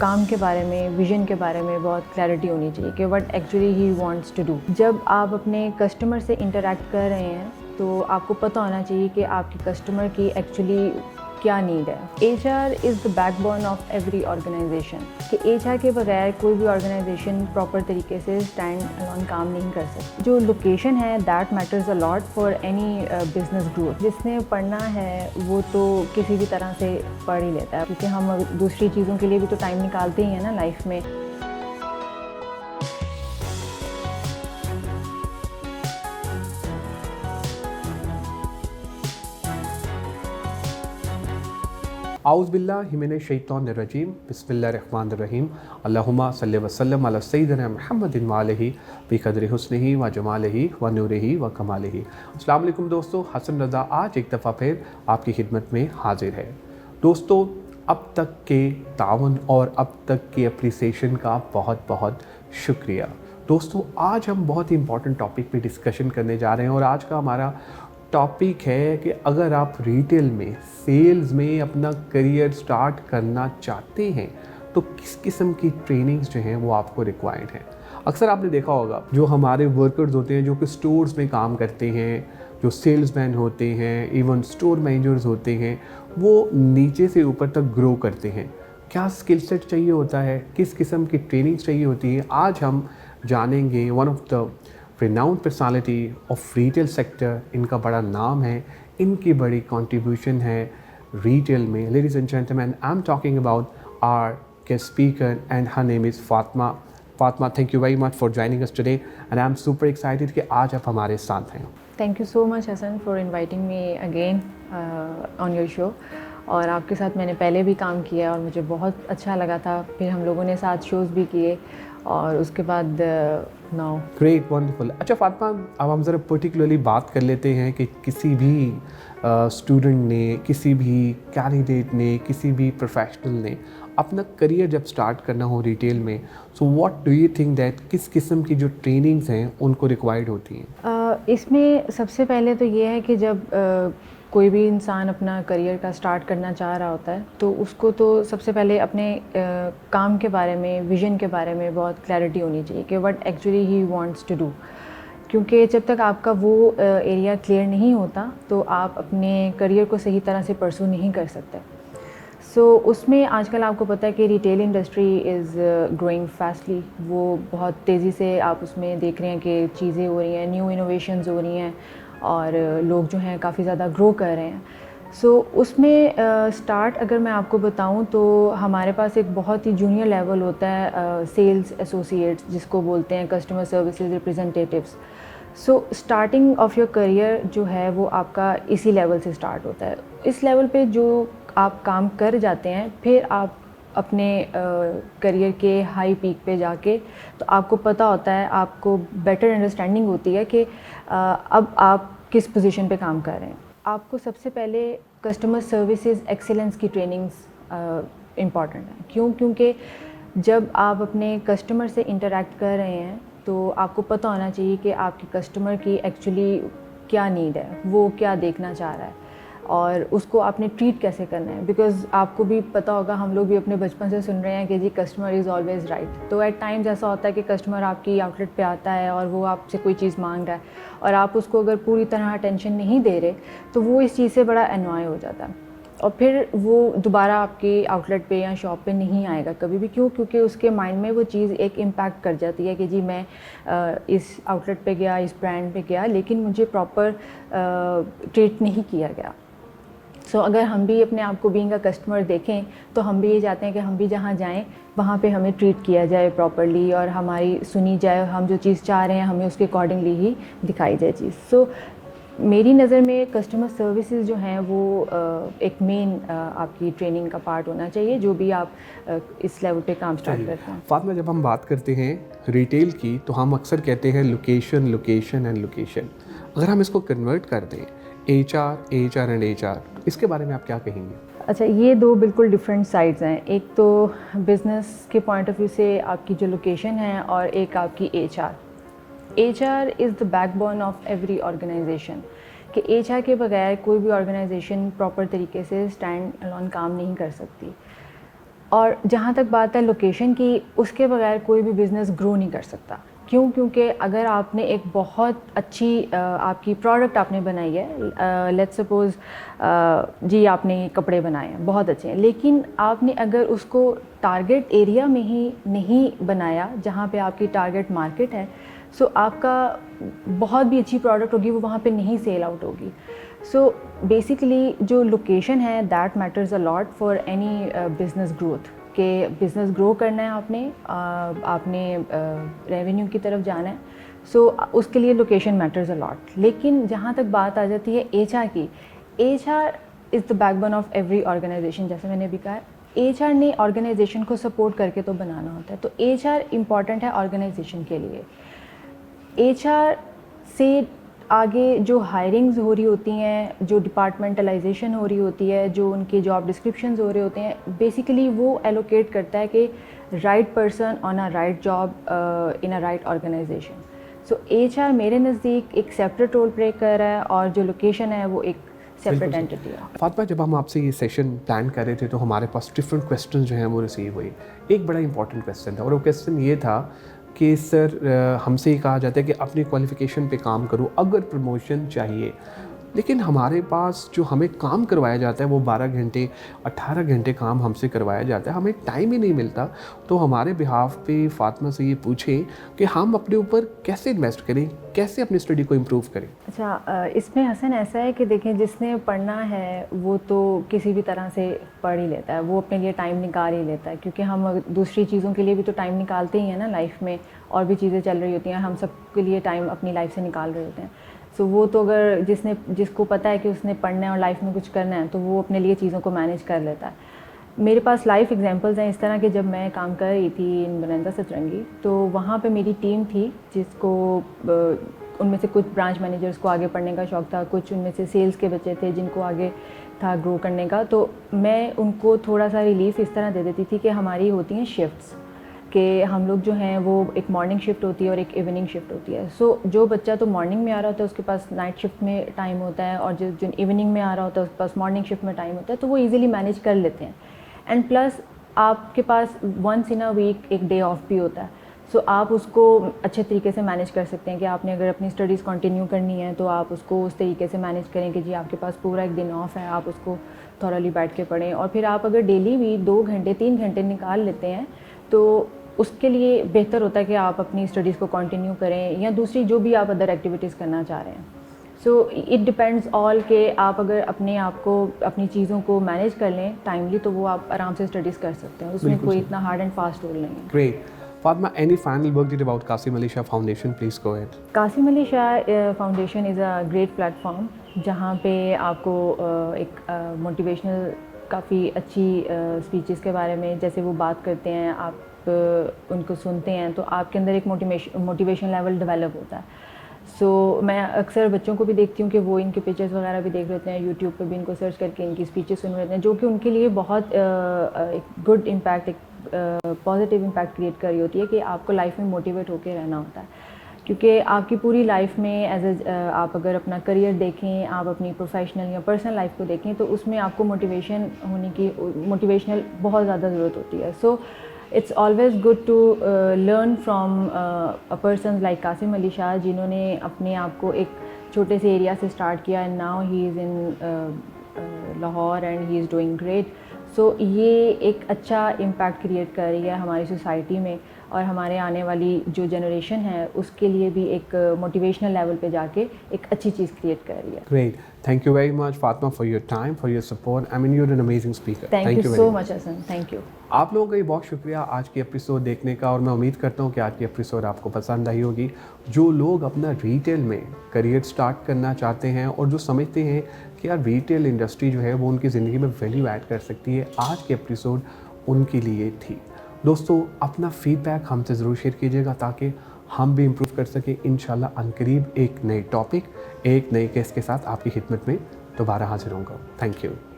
کام کے بارے میں، ویژن کے بارے میں بہت کلیئرٹی ہونی چاہیے کہ what actually he wants to do. جب آپ اپنے کسٹمر سے انٹریکٹ کر رہے ہیں تو آپ کو پتہ ہونا چاہیے کہ آپ کے کسٹمر کی ایکچولی کیا نیڈ ہے. H R is the backbone of every organisation. کہ ایچ آر کے بغیر کوئی بھی آرگنائزیشن پراپر طریقے سے اسٹینڈ الون کام نہیں کر سکتی. جو لوکیشن ہے that matters a lot for any business growth. جس نے پڑھنا ہے وہ تو کسی بھی طرح سے پڑھ ہی لیتا ہے، کیونکہ ہم دوسری چیزوں کے لیے بھی تو ٹائم نکالتے ہی ہیں نا لائف میں. اعوذ باللہ من الشیطان الرجیم، بسم اللہ الرحمن الرحیم. اللہم صلی وسلم علی سیدنا محمد وآلہ بقدر حسنہ و جمالہ و نورہ و کمالہ. السلام علیکم دوستو، حسن رضا آج ایک دفعہ پھر آپ کی خدمت میں حاضر ہے. دوستو، اب تک کے تعاون اور اب تک کی اپریسیشن کا بہت بہت شکریہ. دوستو، آج ہم بہت ہی امپورٹنٹ ٹاپک پہ ڈسکشن کرنے جا رہے ہیں، اور آج کا ہمارا ٹاپک ہے کہ اگر آپ ریٹیل میں، سیلز میں اپنا کریئر سٹارٹ کرنا چاہتے ہیں تو کس قسم کی ٹریننگز جو ہیں وہ آپ کو ریکوائرڈ ہیں. اکثر آپ نے دیکھا ہوگا جو ہمارے ورکرز ہوتے ہیں جو کہ سٹورز میں کام کرتے ہیں، جو سیلز مین ہوتے ہیں، ایون سٹور مینیجرز ہوتے ہیں، وہ نیچے سے اوپر تک گرو کرتے ہیں. کیا اسکل سیٹ چاہیے ہوتا ہے، کس قسم کی ٹریننگز چاہیے ہوتی ہیں، آج ہم جانیں گے. One of the renowned personality of retail sector، ان کا بڑا نام ہے، ان کی بڑی کنٹریبیوشن ہے ریٹیل میں. Ladies and gentlemen, I'm talking about our guest speaker and her name is Fatma. Fatma, thank you very much for joining us today and I'm super excited کہ آج آپ ہمارے ساتھ ہیں. Thank you so much Hasan for inviting me again on your show. اور آپ کے ساتھ میں نے پہلے بھی کام کیا اور مجھے بہت اچھا لگا تھا. پھر ہم لوگوں نے ساتھ شوز بھی کیے اور اس کے بعد ناؤ. Great, wonderful. اچھا فاطمہ، اب ہم ذرا پرٹیکولرلی بات کر لیتے ہیں کہ کسی بھی اسٹوڈنٹ نے، کسی بھی کینڈیڈیٹ نے، کسی بھی پروفیشنل نے اپنا کریئر جب سٹارٹ کرنا ہو ریٹیل میں، so what do you think that کس قسم کی جو ٹریننگز ہیں ان کو ریکوائرڈ ہوتی ہیں؟ اس میں سب سے پہلے تو یہ ہے کہ جب کوئی بھی انسان اپنا کریئر کا سٹارٹ کرنا چاہ رہا ہوتا ہے تو اس کو تو سب سے پہلے اپنے کام کے بارے میں، ویژن کے بارے میں بہت کلیئرٹی ہونی چاہیے کہ what actually he wants to do. کیونکہ جب تک آپ کا وہ ایریا کلیئر نہیں ہوتا تو آپ اپنے کریئر کو صحیح طرح سے پرسو نہیں کر سکتے. سو اس میں آج کل آپ کو پتہ ہے کہ retail industry is growing fastly. وہ بہت تیزی سے آپ اس میں دیکھ رہے ہیں کہ چیزیں ہو رہی ہیں، نیو انوویشنز ہو رہی ہیں اور لوگ جو ہیں کافی زیادہ گرو کر رہے ہیں. سو اس میں سٹارٹ اگر میں آپ کو بتاؤں تو ہمارے پاس ایک بہت ہی جونیئر لیول ہوتا ہے، سیلز ایسوسیٹس جس کو بولتے ہیں، customer services representatives. So starting of your career جو ہے وہ آپ کا اسی لیول سے اسٹارٹ ہوتا ہے. اس لیول پہ جو آپ کام کر جاتے ہیں، پھر آپ اپنے کریئر کے ہائی پیک پہ جا کے تو آپ کو پتہ ہوتا ہے، آپ کو بیٹر انڈرسٹینڈنگ ہوتی ہے کہ اب آپ کس پوزیشن پہ کام کر رہے ہیں. آپ کو سب سے پہلے کسٹمر سروسز ایکسیلنس کی ٹریننگز امپورٹنٹ ہیں. کیونکہ جب آپ اپنے کسٹمر سے انٹریکٹ کر رہے ہیں تو آپ کو پتہ ہونا چاہیے کہ آپ کے کسٹمر کی ایکچولی کیا نیڈ ہے، وہ کیا دیکھنا چاہ رہا ہے اور اس کو آپ نے ٹریٹ کیسے کرنا ہے. بیکاز آپ کو بھی پتہ ہوگا، ہم لوگ بھی اپنے بچپن سے سن رہے ہیں کہ جی کسٹمر از آلویز رائٹ. تو ایٹ ٹائمز ایسا ہوتا ہے کہ کسٹمر آپ کی آؤٹ لیٹ پہ آتا ہے اور وہ آپ سے کوئی چیز مانگ رہا ہے اور آپ اس کو اگر پوری طرح اٹینشن نہیں دے رہے تو وہ اس چیز سے بڑا انوائے ہو جاتا ہے اور پھر وہ دوبارہ آپ کی آؤٹ لیٹ پہ یا شاپ پہ نہیں آئے گا کبھی بھی. کیوں؟ کیونکہ اس کے مائنڈ میں وہ چیز ایک امپیکٹ کر جاتی ہے کہ جی میں اس آؤٹ لیٹ پہ گیا، اس برانڈ پہ گیا، لیکن مجھے پراپر ٹریٹ نہیں کیا گیا. سو اگر ہم بھی اپنے آپ کو بینگ اے کسٹمر دیکھیں تو ہم بھی یہ چاہتے ہیں کہ ہم بھی جہاں جائیں وہاں پہ ہمیں ٹریٹ کیا جائے پراپرلی اور ہماری سنی جائے، ہم جو چیز چاہ رہے ہیں ہمیں اس کے اکارڈنگلی ہی دکھائی جائے چیز. سو میری نظر میں کسٹمر سروسز جو ہیں وہ ایک مین آپ کی ٹریننگ کا پارٹ ہونا چاہیے جو بھی آپ اس لیول پہ کام سٹارٹ کرتے ہیں. فاطمہ، جب ہم بات کرتے ہیں ریٹیل کی تو ہم اکثر کہتے ہیں لوکیشن، لوکیشن اینڈ لوکیشن. اگر ہم اس کو کنورٹ کر دیں H R and H R, اس کے بارے میں آپ کیا کہیں گے؟ اچھا، یہ دو بالکل ڈفرینٹ سائڈز ہیں. ایک تو بزنس کے پوائنٹ آف ویو سے آپ کی جو لوکیشن ہے اور ایک آپ کی H R. H R is the backbone of every organisation. کہ ایچ آر کے بغیر کوئی بھی آرگنائزیشن پراپر طریقے سے اسٹینڈ الون کام نہیں کر سکتی. اور جہاں تک بات ہے لوکیشن کی، اس کے بغیر کوئی بھی بزنس گرو نہیں کر سکتا. کیونکہ اگر آپ نے ایک بہت اچھی آپ کی پروڈکٹ آپ نے بنائی ہے، لیٹس سپوز جی آپ نے کپڑے بنائے ہیں بہت اچھے ہیں، لیکن آپ نے اگر اس کو ٹارگیٹ ایریا میں ہی نہیں بنایا جہاں پہ آپ کی ٹارگیٹ مارکیٹ ہے، سو آپ کا بہت بھی اچھی پروڈکٹ ہوگی وہ وہاں پہ نہیں سیل آؤٹ ہوگی. سو بیسیکلی جو لوکیشن ہے that matters a lot for any business growth. کہ بزنس گرو کرنا ہے آپ نے ریونیو کی طرف جانا ہے، سو اس کے لیے لوکیشن میٹرز اے لاٹ. لیکن جہاں تک بات آ جاتی ہے ایچ آر کی، H R is the backbone of every organisation. جیسے میں نے بھی کہا، ایچ آر نے آرگنائزیشن کو سپورٹ کر کے تو بنانا ہوتا ہے. تو ایچ آر امپورٹنٹ ہے آرگنائزیشن کے لیے. ایچ آر سے آگے جو ہائرنگز ہو رہی ہوتی ہیں، جو ڈپارٹمنٹلائزیشن ہو رہی ہوتی ہے، جو ان کے جاب ڈسکرپشنز ہو رہے ہوتے ہیں، بیسیکلی وہ ایلوکیٹ کرتا ہے کہ right person on a right job in a right organisation. So H R میرے نزدیک ایک سیپریٹ رول پلے کر رہا ہے، اور جو لوکیشن ہے وہ ایک سیپریٹ اینٹی ہے. فاطمہ، جب ہم آپ سے یہ سیشن پلان کر رہے تھے تو ہمارے پاس ڈفرینٹ کویسچن جو ہیں وہ ریسیو ہوئے. ایک بڑا امپورٹنٹ کویسچن تھا، اور وہ کویسچن یہ تھا کہ سر ہم سے یہ کہا جاتا ہے کہ اپنی کوالیفیکیشن پہ کام کرو اگر پروموشن چاہیے، لیکن ہمارے پاس جو ہمیں کام کروایا جاتا ہے وہ 12 گھنٹے 18 گھنٹے کام ہم سے کروایا جاتا ہے، ہمیں ٹائم ہی نہیں ملتا. تو ہمارے بہاف پہ فاطمہ سے یہ پوچھیں کہ ہم اپنے اوپر کیسے انویسٹ کریں، کیسے اپنی اسٹڈی کو امپروو کریں. اچھا، اس میں حسن ایسا ہے کہ دیکھیں جس نے پڑھنا ہے وہ تو کسی بھی طرح سے پڑھ ہی لیتا ہے، وہ اپنے لیے ٹائم نکال ہی لیتا ہے. کیونکہ ہم دوسری چیزوں کے لیے بھی تو ٹائم نکالتے ہی ہیں نا لائف میں، اور بھی چیزیں چل رہی ہوتی ہیں، ہم سب کے لیے ٹائم اپنی لائف سے نکال رہے ہوتے ہیں. سو وہ تو اگر جس کو پتہ ہے کہ اس نے پڑھنا ہے اور لائف میں کچھ کرنا ہے تو وہ اپنے لیے چیزوں کو مینیج کر لیتا ہے. میرے پاس لائف ایگزامپلز ہیں اس طرح کہ جب میں کام کر رہی تھی ان بنندہ سترنگی، تو وہاں پہ میری ٹیم تھی جس کو ان میں سے کچھ برانچ مینیجرز کو آگے پڑھنے کا شوق تھا، کچھ ان میں سے سیلز کے بچے تھے جن کو آگے تھا گرو کرنے کا. تو میں ان کو تھوڑا سا ریلیف اس طرح دے دیتی تھی کہ ہماری ہوتی ہیں شفٹس، کہ ہم لوگ جو ہیں وہ ایک مارننگ شفٹ ہوتی ہے اور ایک ایوننگ شفٹ ہوتی ہے. سو جو بچہ تو مارننگ میں آ رہا ہوتا ہے اس کے پاس نائٹ شفٹ میں ٹائم ہوتا ہے، اور جو ایوننگ میں آ رہا ہوتا ہے اس کے پاس مارننگ شفٹ میں ٹائم ہوتا ہے، تو وہ ایزیلی مینیج کر لیتے ہیں. اینڈ پلس آپ کے پاس ونس ان اے ویک ایک ڈے آف بھی ہوتا ہے. سو آپ اس کو اچھے طریقے سے مینیج کر سکتے ہیں کہ آپ نے اگر اپنی اسٹڈیز کنٹینیو کرنی ہے تو آپ اس کو اس طریقے سے مینیج کریں کہ جی آپ کے پاس پورا ایک دن آف ہے، آپ اس کو تھورلی بیٹھ کے پڑھیں. اور پھر آپ اگر ڈیلی بھی 2 گھنٹے 3 گھنٹے نکال لیتے ہیں تو اس کے لیے بہتر ہوتا ہے کہ آپ اپنی اسٹڈیز کو کنٹینیو کریں، یا دوسری جو بھی آپ ادر ایکٹیویٹیز کرنا چاہ رہے ہیں. سو اٹ ڈپینڈز آل کہ آپ اگر اپنے آپ کو اپنی چیزوں کو مینیج کر لیں ٹائملی تو وہ آپ آرام سے اسٹڈیز کر سکتے ہیں. اس میں کوئی اتنا ہارڈ اینڈ فاسٹ رول نہیں ہے. Great. Fatima, any final word about Qasim Ali Shah Foundation? Please go ahead. Qasim Ali Shah foundation is a great plate form جہاں پہ آپ کو ایک موٹیویشنل کافی اچھی اسپیچز کے بارے میں جیسے وہ بات کرتے ہیں، آپ ان کو سنتے ہیں تو آپ کے اندر ایک موٹیویشن لیول ڈیولپ ہوتا ہے. سو میں اکثر بچوں کو بھی دیکھتی ہوں کہ وہ ان کے پکچرز وغیرہ بھی دیکھ رہتے ہیں، یوٹیوب پہ بھی ان کو سرچ کر کے ان کی اسپیچز سن رہے ہیں، جو کہ ان کے لیے بہت ایک گڈ امپیکٹ، ایک پازیٹیو امپیکٹ کریٹ کر رہی ہوتی ہے کہ آپ کو لائف میں موٹیویٹ ہو کے رہنا ہوتا ہے. کیونکہ آپ کی پوری لائف میں آپ اگر اپنا کریئر دیکھیں، آپ اپنی پروفیشنل یا پرسنل لائف کو دیکھیں تو اس میں آپ کو موٹیویشنل بہت زیادہ ضرورت ہوتی ہے. So it's always good to learn from a person like Qasim Ali Shah, جنہوں نے اپنے آپ کو ایک چھوٹے سے ایریا سے اسٹارٹ کیا and now he is in Lahore and he is doing great. So یہ ایک اچھا امپیکٹ کریٹ کر رہی ہے ہماری سوسائٹی میں، اور ہمارے آنے والی جو جنریشن ہے اس کے لیے بھی ایک موٹیویشنل لیول پہ جا کے ایک اچھی چیز کریٹ کر رہی ہے. Great. Thank you very much, Fatma, for your time, for your support. I mean, you're an amazing speaker. Thank you so much, Hasan. Thank you. آپ لوگوں کا یہ بہت شکریہ آج کی ایپیسوڈ دیکھنے کا، اور میں امید کرتا ہوں کہ آج کی ایپیسوڈ آپ کو پسند آئی ہوگی. جو لوگ اپنا ریٹیل میں کریئر سٹارٹ کرنا چاہتے ہیں اور جو سمجھتے ہیں کہ یار ریٹیل انڈسٹری جو ہے وہ ان کی زندگی میں ویلیو ایڈ کر سکتی ہے، آج کی ایپیسوڈ ان کے لیے تھی. دوستو اپنا فیڈ بیک ہم سے ضرور شیئر کیجیے گا تاکہ ہم بھی امپروو کر سکیں. انشاءاللہ عنقریب ایک نئے ٹاپک، ایک نئے کیس کے ساتھ آپ کی خدمت میں دوبارہ حاضر ہوں گا. Thank you.